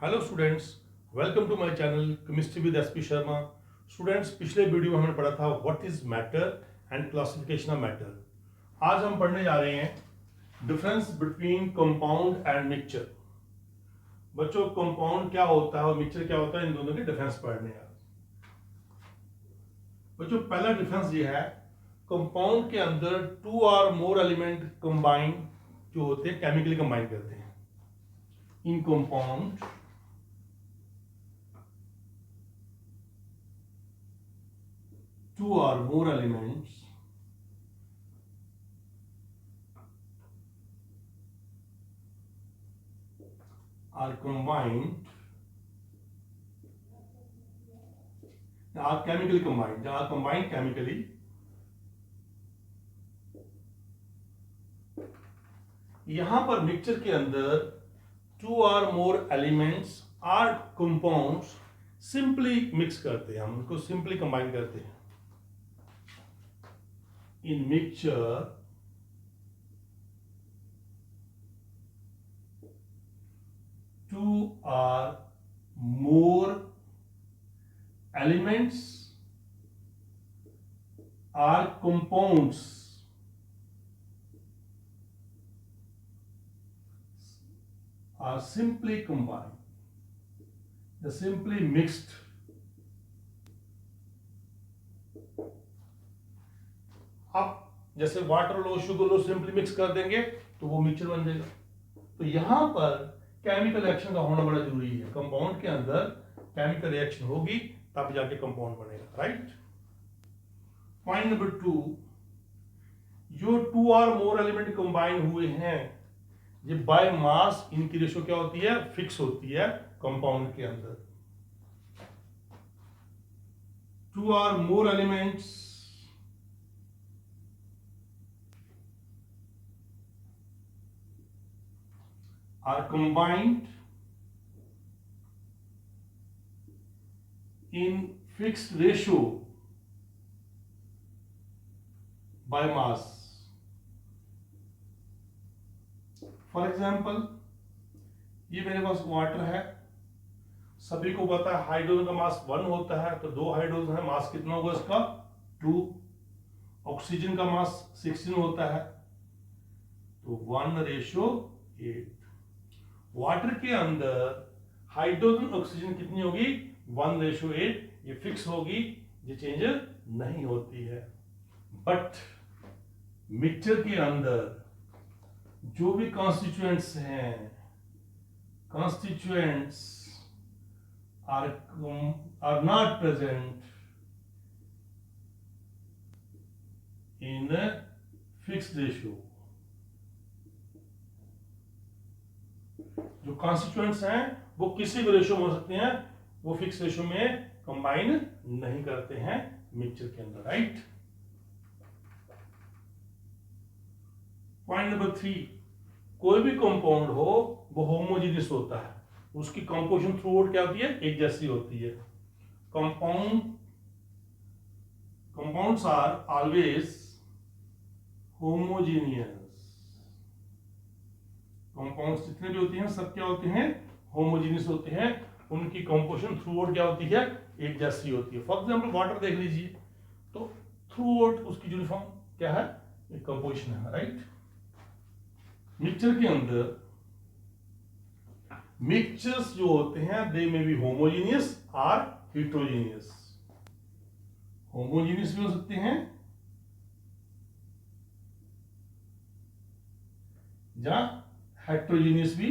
Hello students, welcome to my channel chemistry with SP Sharma. Students, पिछले video में हमने पढ़ा था what is matter and classification of matter. आज हम पढ़ने जा रहे हैं difference between compound and mixture. बच्चों, कंपाउंड क्या होता है और मिक्सचर क्या होता है, इन दोनों के डिफरेंस पढ़ने हैं। बच्चों, पहला डिफरेंस ये है, कंपाउंड के अंदर टू और मोर एलिमेंट कंबाइन जो होते हैं केमिकली कंबाइन करते हैं। इन compound two or more elements are combined, are chemically combined, are combined chemically यहां पर मिक्सचर के अंदर टू और more elements are compounds simply mix करते हैं, हम उनको सिंपली कंबाइन करते हैं। In mixture two or more elements or compounds are simply combined, they're simply mixed। अब जैसे वाटर लो, शुगर लो, सिंपली मिक्स कर देंगे तो वो मिक्सचर बन जाएगा। तो यहां पर केमिकल रिएक्शन का होना बड़ा जरूरी है। कंपाउंड के अंदर केमिकल रिएक्शन होगी तब जाके कंपाउंड बनेगा, राइट। पॉइंट नंबर 2, जो टू और मोर एलिमेंट कंबाइन हुए हैं, ये बाय मास इनकी रेशो क्या होती है, फिक्स होती है कंपाउंड के अंदर। टू और more elements are combined in fixed ratio by mass। For example, ये मेरे पास वाटर है, सभी को पता है हाइड्रोजन का मास 1 होता है, तो 2 हाइड्रोजन है, मास कितना होगा इसका 2। ऑक्सीजन का मास 16 होता है, तो 1:8। वाटर के अंदर हाइड्रोजन ऑक्सीजन कितनी होगी, 1:8। ये फिक्स होगी, ये चेंज नहीं होती है। बट मिक्सचर के अंदर जो भी कॉन्स्टिट्यूएंट्स हैं, constituents are not present in fixed ratio. जो कॉन्स्टिट्यूएंट्स हैं वो किसी भी रेशियो में हो सकते हैं, वो फिक्स रेशियो में कंबाइन नहीं करते हैं मिक्सचर के अंदर, राइट। पॉइंट नंबर 3, कोई भी कंपाउंड हो वो होमोजेनियस होता है, उसकी कंपोजिशन थ्रू आउट क्या होती है, एक जैसी होती है। Compounds are always homogeneous. Compounds जितने भी होते हैं सब क्या होते हैं, होमोजेनियस होते हैं। उनकी कंपोजिशन थ्रू आउट क्या होती है, एक जैसी होती है। फॉर एग्जांपल वाटर देख लीजिए, तो थ्रू आउट उसकी यूनिफॉर्म क्या है, एक कंपोजिशन है, राइट। मिक्सचर के अंदर मिक्सचर्स जो होते हैं दे मे बी होमोजेनियस और हेट्रोजेनियस। होमोजेनियस भी हो सकते हैं या हेट्रोजीनियस भी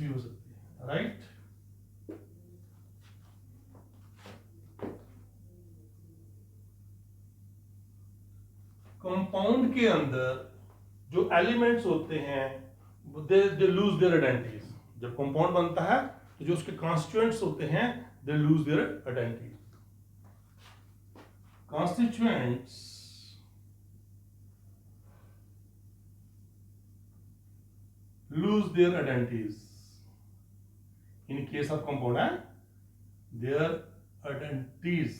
हो सकती है, राइट। कंपाउंड के अंदर जो एलिमेंट्स होते हैं दे लूज देयर आइडेंटिटीज। जब कंपाउंड बनता है तो जो उसके कॉन्स्टिट्यूएंट्स होते हैं they lose their identities. Constituents lose their identities in case of compound, their identities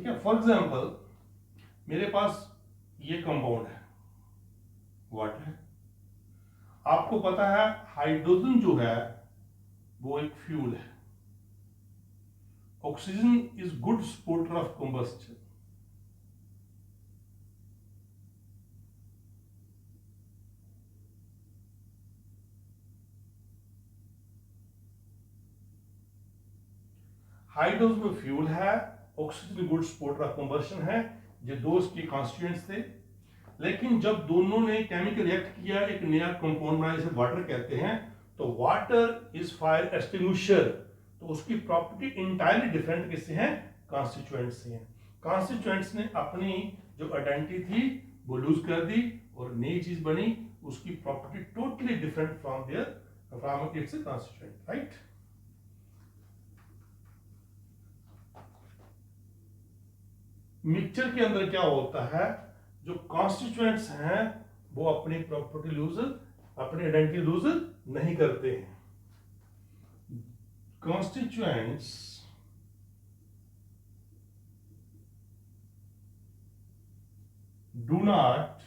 ठीक है। फॉर एग्जाम्पल मेरे पास ये कंपाउंड है, वाटर है। आपको पता है हाइड्रोजन जो है वो एक फ्यूल है। Oxygen is good supporter of combustion. Hydrogen fuel है, oxygen good supporter of combustion है। ये दो इसके कॉन्स्टिट्यूएंट्स थे। लेकिन जब दोनों ने केमिकल रिएक्ट किया, एक नया कंपाउंड बनाया जिसे वाटर कहते हैं, तो वाटर इज फायर एक्सटिंग्विशर। तो उसकी प्रॉपर्टी इंटायरली डिफरेंट किससे है? कॉन्स्टिट्यूएंट से है। कॉन्स्टिट्यूएंट्स ने अपनी जो आइडेंटिटी थी वो लूज कर दी और नई चीज बनी, उसकी property totally different from its constituent, right. Mixture के अंदर क्या होता है, जो कॉन्स्टिट्यूएंट्स हैं वो अपनी प्रॉपर्टी लूज, अपनी आइडेंटिटी लूज नहीं करते हैं। Constituents do not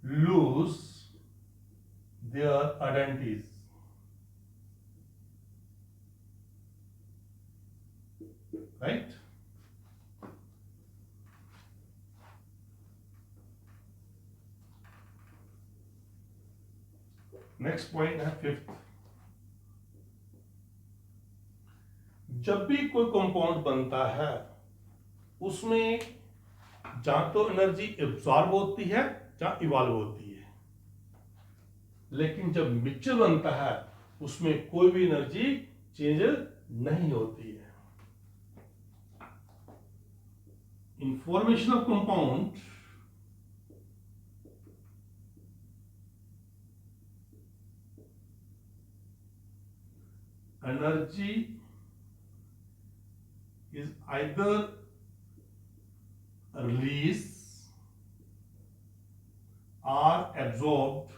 lose their identities. Right. Next point है फिफ्थ। जब भी कोई कंपाउंड बनता है उसमें जहां तो एनर्जी एब्सॉर्ब होती है जहां इवॉल्व होती है, लेकिन जब मिक्सचर बनता है उसमें कोई भी एनर्जी चेंज नहीं होती है। In formation of compound energy is either released or absorbed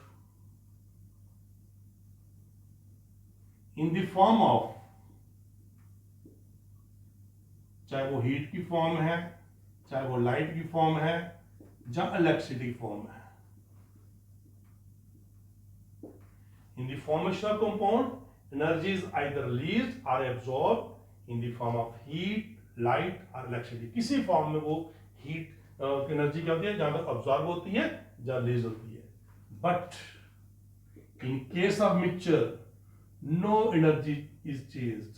in the form of, चाहे वो हीट की फॉर्म है, चाहे वो लाइट की फॉर्म है, या इलेक्ट्रिसिटी फॉर्म है। In the formation of compound, energy is either released or absorbed in the form of heat, light or electricity। किसी फॉर्म में वो हीट एनर्जी क्या होती है, जहां तक अब्सॉर्ब होती है या रिलीज होती है। But in case of mixture no energy is changed,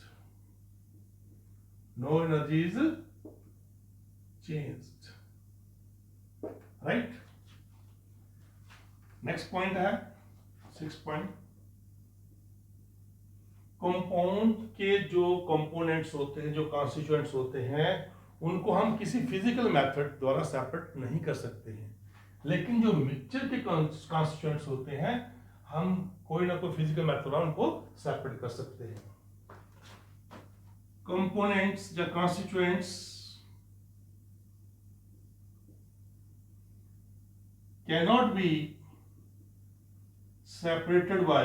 no energy is changed, right. Next point है 6 पॉइंट। कंपाउंड के जो कंपोनेंट्स होते हैं, जो कॉन्स्टिट्यूएंट्स होते हैं, उनको हम किसी फिजिकल मेथड द्वारा सेपरेट नहीं कर सकते हैं। लेकिन जो मिक्सचर के कॉन्स्टिट्यूएंट्स होते हैं हम कोई ना कोई फिजिकल मेथड द्वारा उनको सेपरेट कर सकते हैं। कंपोनेंट्स या constituents cannot be separated by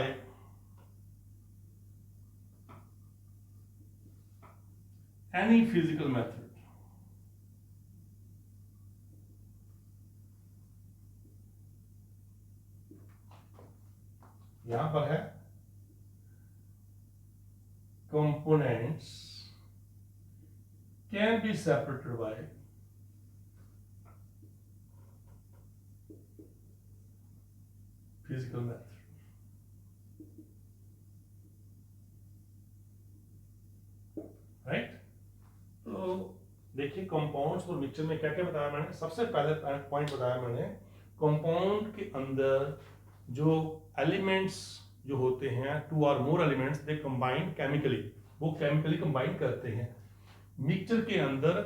any physical method। यहां पर है components can be separated by physical method। Right. तो देखिए कंपाउंड्स और मिक्सचर में क्या क्या बताया मैंने। सबसे पहले पॉइंट बताया मैंने, कंपाउंड के अंदर जो एलिमेंट्स जो होते हैं, 2 और more elements, they combine chemically, वो केमिकली कंबाइन करते हैं। मिक्सचर के अंदर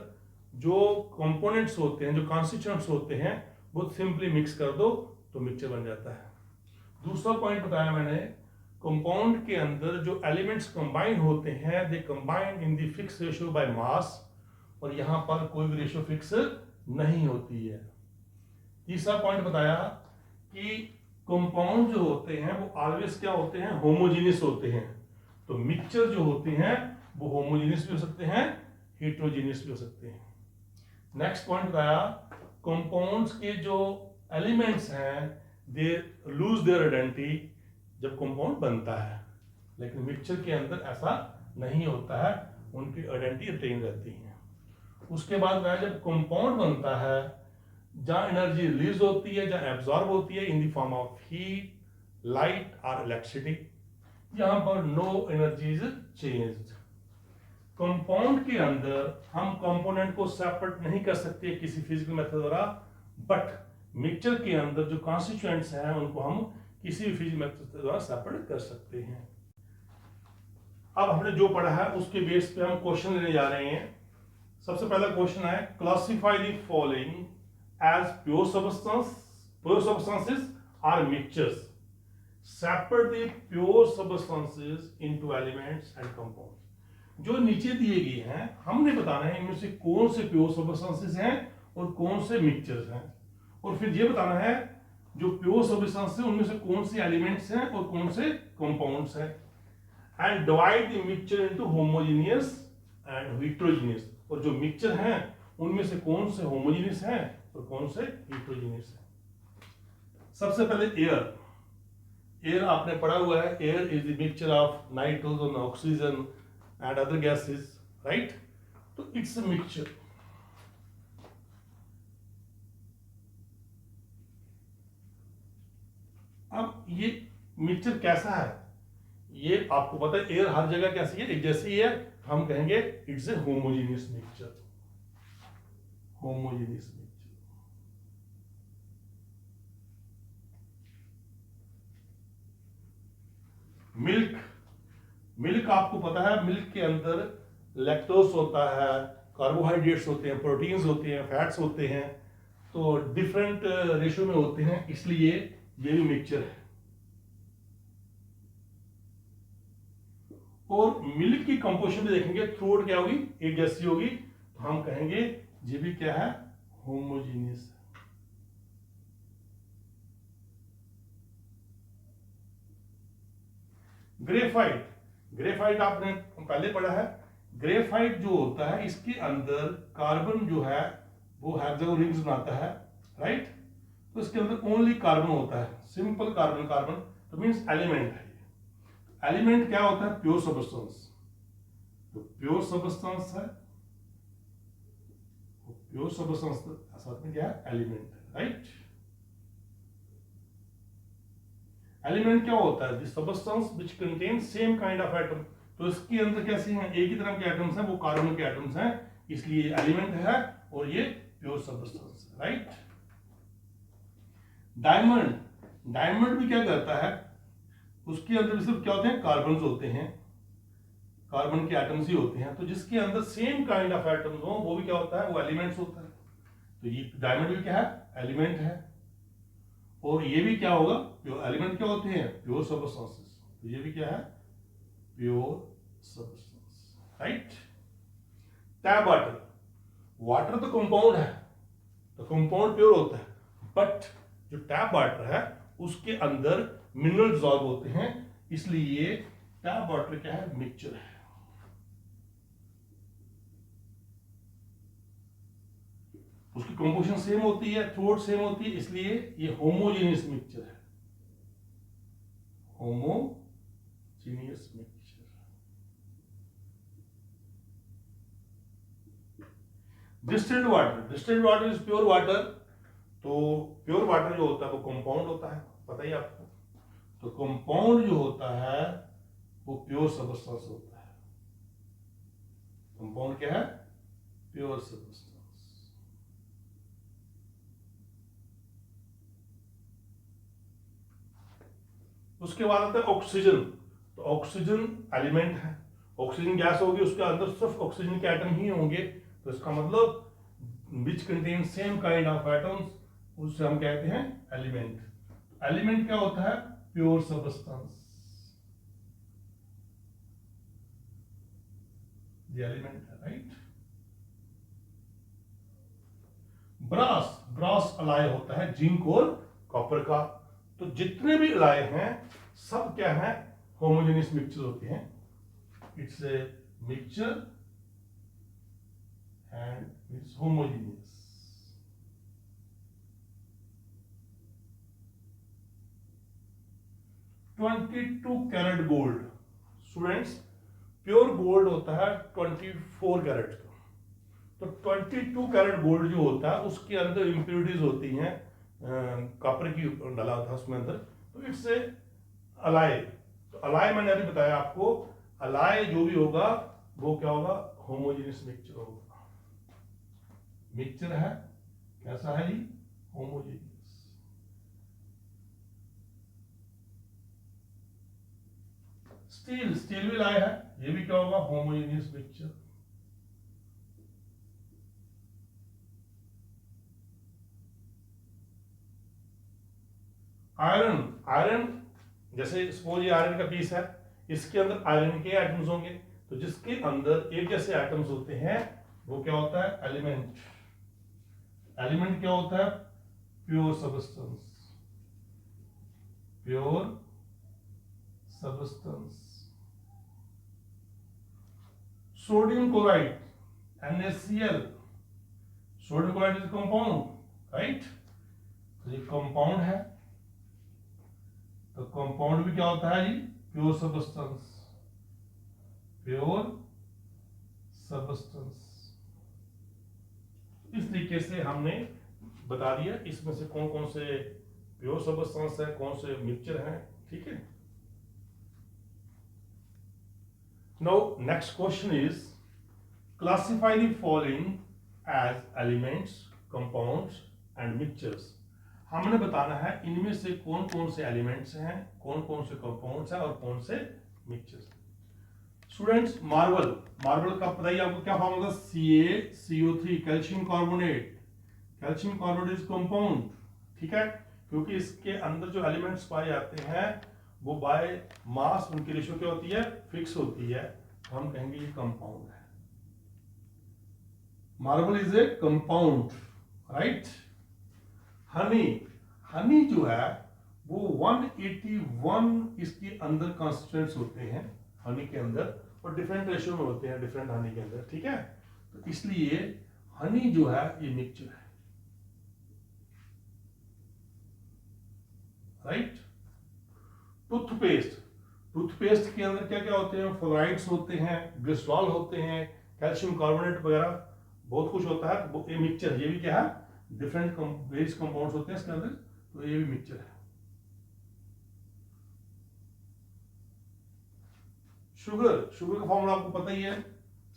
जो कंपोनेंट्स होते हैं, जो कॉन्स्टिट्यूएंट्स होते हैं, वो सिंपली मिक्स कर दो तो मिक्सचर बन जाता है। दूसरा पॉइंट बताया मैंने, कंपाउंड के अंदर जो एलिमेंट्स कंबाइन होते हैं they combine in the fix ratio by mass, और यहां पर कोई भी रेशियो फिक्स नहीं होती है। तीसरा पॉइंट बताया कि कंपाउंड जो होते हैं वो ऑलवेज क्या होते हैं, होमोजेनियस होते हैं। तो मिक्सचर जो होते हैं वो होमोजेनियस भी हो सकते हैं, हेट्रोजीनियस भी हो सकते हैं। नेक्स्ट पॉइंट बताया, कंपाउंड्स के जो एलिमेंट्स हैं दे लूज देयर आइडेंटिटी जब कंपाउंड बनता है, लेकिन मिक्सचर के अंदर ऐसा नहीं होता है, उनकी आइडेंटिटी रिटेन रहती है। उसके बाद बताया जब कंपाउंड बनता है, जहाँ एनर्जी रिलीज होती है, जहाँ एब्जॉर्ब होती है in the form of heat, light और इलेक्ट्रिसिटी, यहाँ पर no energy is changed. Compound के अंदर हम कंपोनेंट को सेपरेट नहीं कर सकते किसी फिजिकल मेथड द्वारा, बट मिक्सचर के अंदर जो कॉन्स्टिट्यूएंट्स हैं उनको हम किसी भी फिजिकल मेथड द्वारा सेपरेट कर सकते हैं। अब हमने जो पढ़ा है उसके बेस पे हम क्वेश्चन लेने जा रहे हैं। सबसे पहला क्वेश्चन है, classify the following as pure substances और mixtures, separate the pure substances into elements and compounds. जो नीचे दिए गए हैं हमने बताना है इनमें से कौन से प्योर सबस्टेंसेस हैं और कौन से मिक्सचर्स हैं, और फिर ये बताना है जो प्योर सबस्टेंसेस हैं उनमें से कौन से एलिमेंट्स हैं और कौन से कंपाउंड्स हैं, and divide the mixture into homogeneous and heterogeneous, और जो मिक्सचर हैं उनमें से कौन से होमोजेनियस हैं और कौन से हेटेरोजेनियस हैं। सबसे पहले एयर आपने पढ़ा हुआ है, air is the mixture of nitrogen, oxygen and other gases, right? So it's a mixture. अब ये मिक्सचर कैसा है ये आपको पता है, एयर हर जगह कैसी है, एक जैसी है, हम कहेंगे it's a homogeneous mixture, homogeneous mixture. Milk आपको पता है, मिल्क के अंदर लैक्टोज होता है, कार्बोहाइड्रेट्स होते हैं, प्रोटीन्स होते हैं, फैट्स होते हैं, तो डिफरेंट रेशियो में होते हैं, इसलिए ये भी मिक्सचर है। और मिल्क की कंपोजिशन भी देखेंगे, थ्रू क्या होगी, एक जैसी होगी, तो हम कहेंगे ये भी क्या है, होमोजीनियस है। ग्रेफाइट आपने पहले पढ़ा है। ग्रेफाइट जो होता है इसके अंदर कार्बन जो है वो हेक्सागोन रिंग्स बनाता है, राइट? तो इसके अंदर ओनली कार्बन होता है, सिंपल कार्बन, तो मींस एलिमेंट है। एलिमेंट क्या होता है, प्योर सबस्टेंस। तो प्योर सबस्टेंस है, प्योर सबस्टेंस साथ में क्या है, एलिमेंट है, राइट? एलिमेंट क्या होता है, substance which contain same kind of atom. तो इसके अंदर कैसे हैं, एक ही तरह के एटम्स हैं, वो कार्बन के एटम्स हैं, इसलिए एलिमेंट है और ये प्योर सबस्टेंस है, राइट? डायमंड भी क्या करता है, उसके अंदर भी सिर्फ क्या होते हैं, कार्बन होते हैं, कार्बन के एटम्स ही होते हैं। तो जिसके अंदर सेम काइंड ऑफ एटम्स हो वो भी क्या होता है, वो एलिमेंट्स होता है। तो ये डायमंड भी क्या है, एलिमेंट है। और ये भी क्या होगा, प्योर एलिमेंट क्या होते हैं, प्योर सबस्टेंसेस। तो ये भी क्या है, pure substance, right? Tap water तो कंपाउंड है, तो कंपाउंड प्योर होता है, बट जो टैप वाटर है उसके अंदर मिनरल डिसॉल्व होते हैं, इसलिए टैप वाटर क्या है, मिक्सचर है। उसकी कंपोजिशन सेम होती है, थ्रू सेम होती है, इसलिए ये होमोजेनियस मिक्सचर है, homogeneous mixture. Distilled water is pure water. तो प्योर वाटर जो होता है वो कंपाउंड होता है, पता ही आपको। तो कंपाउंड जो होता है वो प्योर सबस्टेंस होता है। कंपाउंड क्या है, प्योर सबस्टेंस। उसके बाद आता है ऑक्सीजन। तो ऑक्सीजन एलिमेंट है, ऑक्सीजन गैस होगी, उसके अंदर सिर्फ ऑक्सीजन के एटम ही होंगे, तो इसका मतलब विच contain same kind of atoms, उससे हम कहते हैं एलिमेंट। एलिमेंट क्या होता है, प्योर सबस्टेंस, ये एलिमेंट है, राइट? ब्रास अलाय होता है जिंक और कॉपर का। तो जितने भी अलाय हैं सब क्या है, होमोजेनियस मिक्सचर होते हैं। It's a mixture and is homogeneous. (22 carat gold, students pure gold होता है 24 कैरेट का, तो 22 कैरेट गोल्ड जो होता है उसके अंदर इम्प्योरिटीज होती हैं, कॉपर की डाला था उसमें अंदर, तो इट्स ए अलाय। तो अलाय मैंने अभी बताया आपको, अलाय जो भी होगा वो क्या होगा, होमोजेनियस मिक्सचर होगा। मिक्सचर है कैसा है जी, होमोजेनियस। स्टील, स्टील भी लाया है, ये भी क्या होगा, होमोजेनियस मिक्सचर। आयरन, आयरन जैसे सपोज ये आयरन का पीस है, इसके अंदर आयरन के एटम्स होंगे, तो जिसके अंदर एक जैसे एटम्स होते हैं वो क्या होता है, एलिमेंट। एलिमेंट क्या होता है, pure substance, pure substance. Sodium chloride NaCl, sodium chloride is compound, right, तो ये कंपाउंड है, तो कंपाउंड भी क्या होता है जी, प्योर सब्सटेंस, प्योर सब्सटेंस। इस तरीके से हमने बता दिया इसमें से कौन कौन से प्योर सब्सटेंस है, कौन से मिक्सचर हैं, ठीक है। Now next question is classify the following as elements, compounds and mixtures. हमने बताना है इनमें से कौन कौन से एलिमेंट्स हैं, कौन कौन से कंपाउंड्स हैं और कौन से मिक्सचर्स। स्टूडेंट्स मार्बल, मार्बल का पता ही आपको क्या फॉर्मूला था, CaCO3, calcium carbonate, calcium carbonate is compound, ठीक है, क्योंकि इसके अंदर जो एलिमेंट्स पाए जाते हैं वो बाय मास उनकी रेशियो क्या होती है, फिक्स होती है, तो हम कहेंगे ये कंपाउंड है। Marble is a compound, right. Honey, Honey जो है वो 181 इसके अंदर कॉन्स्टिट्यूएंट्स होते हैं हनी के अंदर, और डिफरेंट रेशियो में होते हैं डिफरेंट हनी के अंदर, ठीक है, तो इसलिए हनी जो है ये मिक्सचर है, राइट। टूथपेस्ट, टूथपेस्ट के अंदर क्या क्या होते हैं, फ्लोराइड्स होते हैं, ग्लिसरॉल होते हैं, कैल्शियम कार्बोनेट वगैरह बहुत कुछ होता है, ये मिक्सचर, ये भी क्या है, डिफरेंट वेरियस कंपाउंड्स होते हैं इसके अंदर, तो ये भी मिक्सचर है। शुगर, शुगर का फॉर्मूला आपको पता ही है,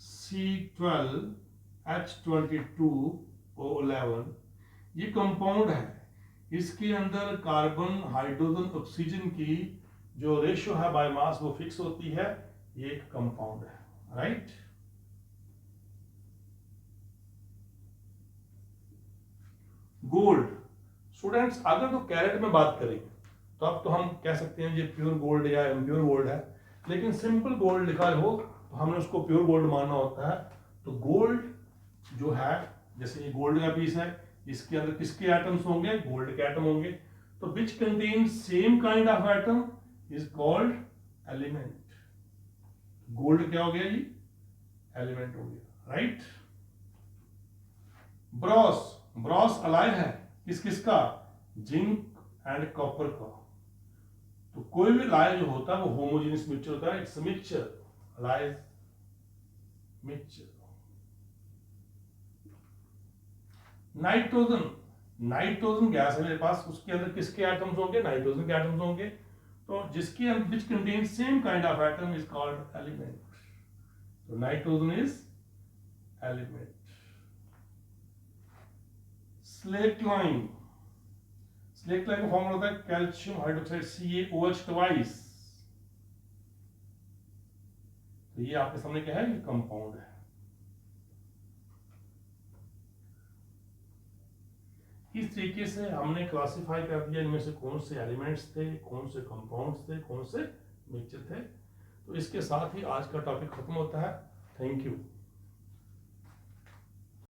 C12H22O11, ये कंपाउंड है, इसके अंदर कार्बन, हाइड्रोजन, ऑक्सीजन की जो रेशियो है बाय मास वो फिक्स होती है, ये एक कंपाउंड है, राइट। गोल्ड, स्टूडेंट्स अगर तो कैरेट में बात करें तो अब तो हम कह सकते हैं ये प्योर गोल्ड या इम्प्योर गोल्ड है, लेकिन सिंपल गोल्ड लिखा हो तो हमने उसको प्योर गोल्ड मानना होता है। तो गोल्ड जो है, जैसे ये गोल्ड का पीस है, इसके अंदर किसके एटम्स होंगे, गोल्ड के एटम होंगे, तो विच contain same kind of atom is called element. Gold क्या हो गया जी, एलिमेंट हो गया, राइट। ब्रॉस, ब्रॉस अलाय है किस किस का, जिंक एंड कॉपर का, तो कोई भी अलाय जो होता है वो होमोजेनियस मिक्सचर होता है, it's mixture, ally mixture. Nitrogen, nitrogen gas है मेरे पास, उसके अंदर किसके एटम्स होंगे, नाइट्रोजन के एटम्स होंगे, तो जिसके अंदर which contain same kind of atom is called element, तो nitrogen is element. Slaked lime, slaked lime का फॉर्मूला होता है कैल्शियम हाइड्रोक्साइड CaOH ट्वाइस, तो ये आपके सामने क्या है, ये कंपाउंड है। इस तरीके से हमने क्लासिफाई कर दिया इनमें से कौन से एलिमेंट्स थे, कौन से कंपाउंड्स थे, कौन से मिक्सचर थे। तो इसके साथ ही आज का टॉपिक खत्म होता है। Thank you.